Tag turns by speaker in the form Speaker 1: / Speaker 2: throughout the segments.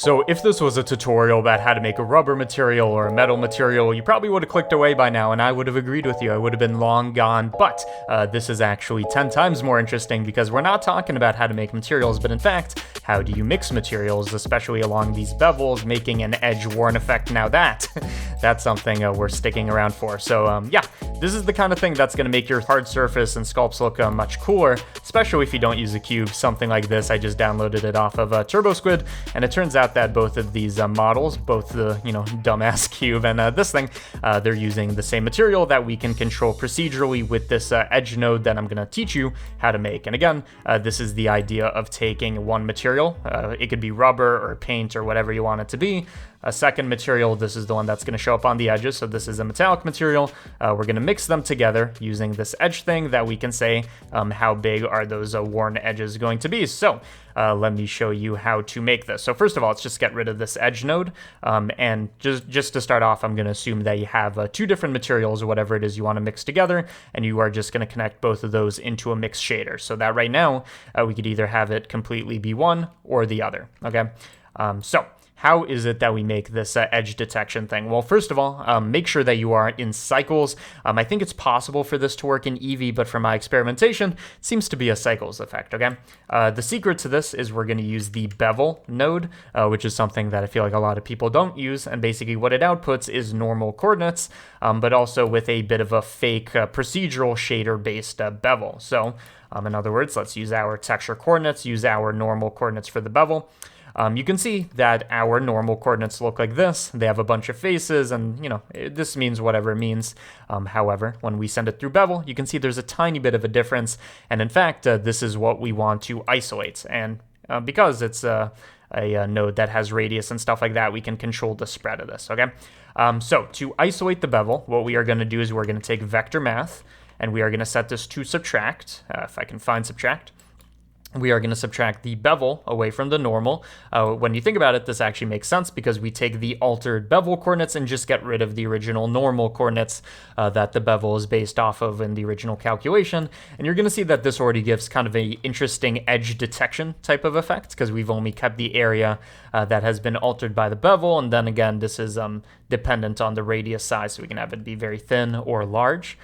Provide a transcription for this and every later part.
Speaker 1: So if this was a tutorial about how to make a rubber material or a metal material, you probably would have clicked away by now and I would have agreed with you. I would have been long gone, but this is actually 10 times more interesting because we're not talking about how to make materials, but in fact, how do you mix materials, especially along these bevels, making an edge-worn effect. Now that's something we're sticking around for. So yeah, this is the kind of thing that's going to make your hard surface and sculpts look much cooler, especially if you don't use a cube, something like this. I just downloaded it off of TurboSquid, and it turns out that both of these models, both the, dumbass cube and this thing, they're using the same material that we can control procedurally with this edge node that I'm going to teach you how to make. And again, this is the idea of taking one material. It could be rubber or paint or whatever you want it to be. A second material, this is the one that's going to show up on the edges, so this is a metallic material. We're going to mix them together using this edge thing that we can say how big are those worn edges going to be. So let me show you how to make this. So first of all, let's just get rid of this edge node, and just to start off, I'm going to assume that you have two different materials or whatever it is you want to mix together, and you are just going to connect both of those into a mix shader, so that right now we could either have it completely be one or the other. Okay, so how is it that we make this edge detection thing? Well, first of all, make sure that you are in cycles. I think it's possible for this to work in Eevee, but from my experimentation, it seems to be a cycles effect, okay? The secret to this is we're going to use the bevel node, which is something that I feel like a lot of people don't use, and basically what it outputs is normal coordinates, but also with a bit of a fake procedural shader-based bevel. So, in other words, let's use our texture coordinates, use our normal coordinates for the bevel. You can see that our normal coordinates look like this. They have a bunch of faces, and this means whatever it means. However, when we send it through bevel, you can see there's a tiny bit of a difference, and in fact, this is what we want to isolate. And because it's a node that has radius and stuff like that, we can control the spread of this, okay? So to isolate the bevel, what we are going to do is we're going to take vector math, and we are going to set this to subtract, if I can find subtract. We are going to subtract the bevel away from the normal. When you think about it, this actually makes sense because we take the altered bevel coordinates and just get rid of the original normal coordinates that the bevel is based off of in the original calculation. And you're going to see that this already gives kind of an interesting edge detection type of effect because we've only kept the area that has been altered by the bevel. And then again, this is dependent on the radius size, so we can have it be very thin or large.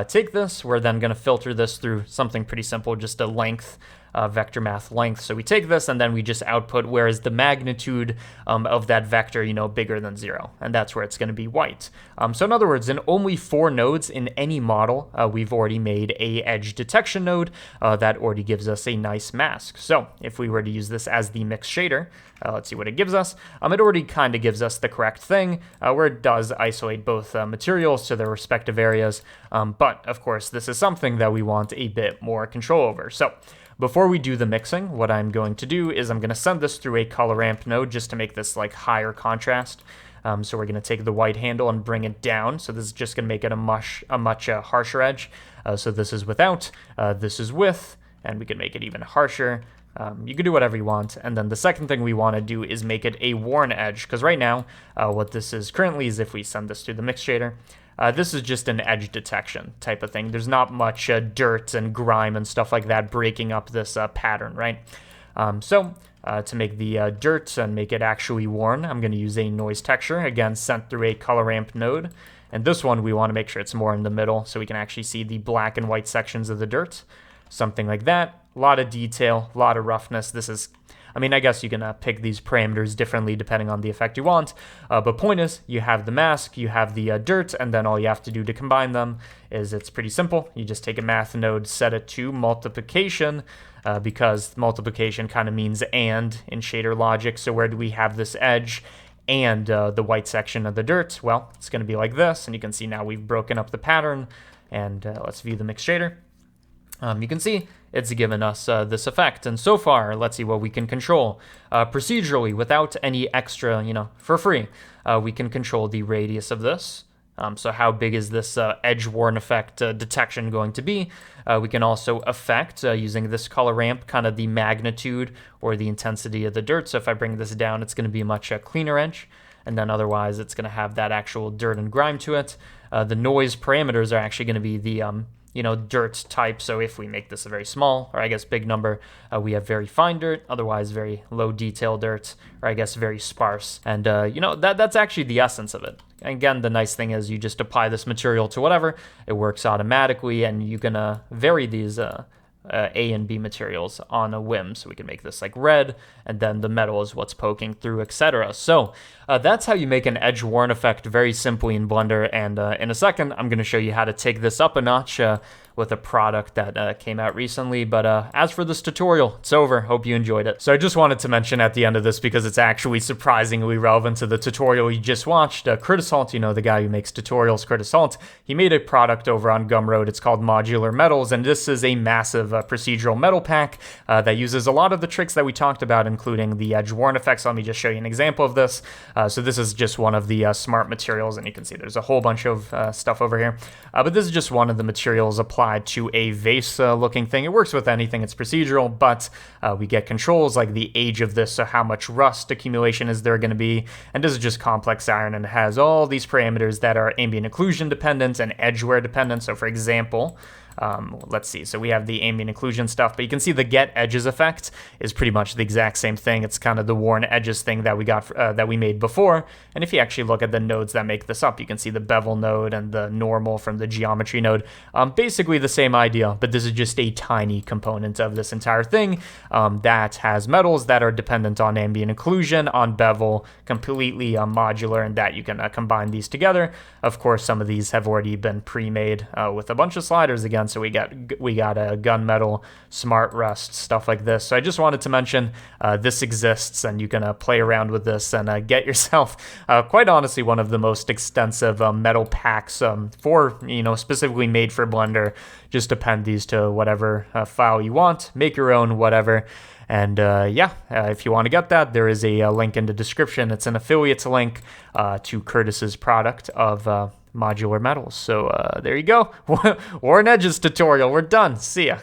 Speaker 1: Take this, we're then going to filter this through something pretty simple, just a length, vector math length. So we take this and then we just output where is the magnitude of that vector, bigger than 0. And that's where it's going to be white. So in other words, in only 4 nodes in any model, we've already made a edge detection node that already gives us a nice mask. So if we were to use this as the mix shader, let's see what it gives us. It already kind of gives us the correct thing where it does isolate both materials to their respective areas. But of course, this is something that we want a bit more control over. So before we do the mixing, what I'm going to do is I'm going to send this through a color ramp node just to make this like higher contrast. So we're going to take the white handle and bring it down. So this is just going to make it a much harsher edge. So this is without, this is with, and we can make it even harsher. You can do whatever you want. And then the second thing we want to do is make it a worn edge, because right now what this is currently is if we send this through the mix shader, this is just an edge detection type of thing. There's not much dirt and grime and stuff like that breaking up this pattern, right? So to make the dirt and make it actually worn, I'm going to use a noise texture, again, sent through a color ramp node. And this one, we want to make sure it's more in the middle so we can actually see the black and white sections of the dirt. Something like that. A lot of detail, a lot of roughness. This is, I guess you can pick these parameters differently depending on the effect you want. But point is, you have the mask, you have the dirt, and then all you have to do to combine them is it's pretty simple. You just take a math node, set it to multiplication, because multiplication kind of means and in shader logic. So where do we have this edge and the white section of the dirt? Well, it's going to be like this, and you can see now we've broken up the pattern. And let's view the mix shader. You can see it's given us this effect. And so far, let's see what we can control. Procedurally, without any extra, for free, we can control the radius of this. So how big is this edge-worn effect detection going to be? We can also affect, using this color ramp, kind of the magnitude or the intensity of the dirt. So if I bring this down, it's going to be a much cleaner edge. And then otherwise, it's going to have that actual dirt and grime to it. The noise parameters are actually going to be the dirt type. So if we make this a very small, or I guess big number, we have very fine dirt, otherwise very low detail dirt, or I guess very sparse. And, that's actually the essence of it. Again, the nice thing is you just apply this material to whatever, it works automatically, and you can vary these A and B materials on a whim. So we can make this like red, and then the metal is what's poking through, etc. So that's how you make an edge worn effect very simply in Blender. And in a second, I'm going to show you how to take this up a notch with a product that came out recently. But as for this tutorial, it's over. Hope you enjoyed it. So I just wanted to mention at the end of this, because it's actually surprisingly relevant to the tutorial you just watched, Critisalt, the guy who makes tutorials, Critisalt, he made a product over on Gumroad. It's called Modular Metals, and this is a massive procedural metal pack that uses a lot of the tricks that we talked about, including the edge worn effects. Let me just show you an example of this. So this is just one of the smart materials, and you can see there's a whole bunch of stuff over here. But this is just one of the materials applied to a vase looking thing. It works with anything, it's procedural, but we get controls like the age of this, so how much rust accumulation is there going to be, and this is just complex iron, and it has all these parameters that are ambient occlusion dependent and edge wear dependent. So for example, let's see, so we have the ambient occlusion stuff, but you can see the get edges effect is pretty much the exact same thing. It's kind of the worn edges thing that we got that we made before. And if you actually look at the nodes that make this up, you can see the bevel node and the normal from the geometry node. Basically the same idea, but this is just a tiny component of this entire thing that has metals that are dependent on ambient occlusion, on bevel, completely modular, and that you can combine these together. Of course, some of these have already been pre-made with a bunch of sliders again. So we got a gunmetal, smart rust, stuff like this. So I just wanted to mention this exists, and you can play around with this and get yourself, quite honestly, one of the most extensive metal packs for, specifically made for Blender. Just append these to whatever file you want, make your own, whatever. And if you want to get that, there is a link in the description. It's an affiliate's link to Curtis's product of Modular Metals. So there you go. Worn Edges tutorial. We're done. See ya.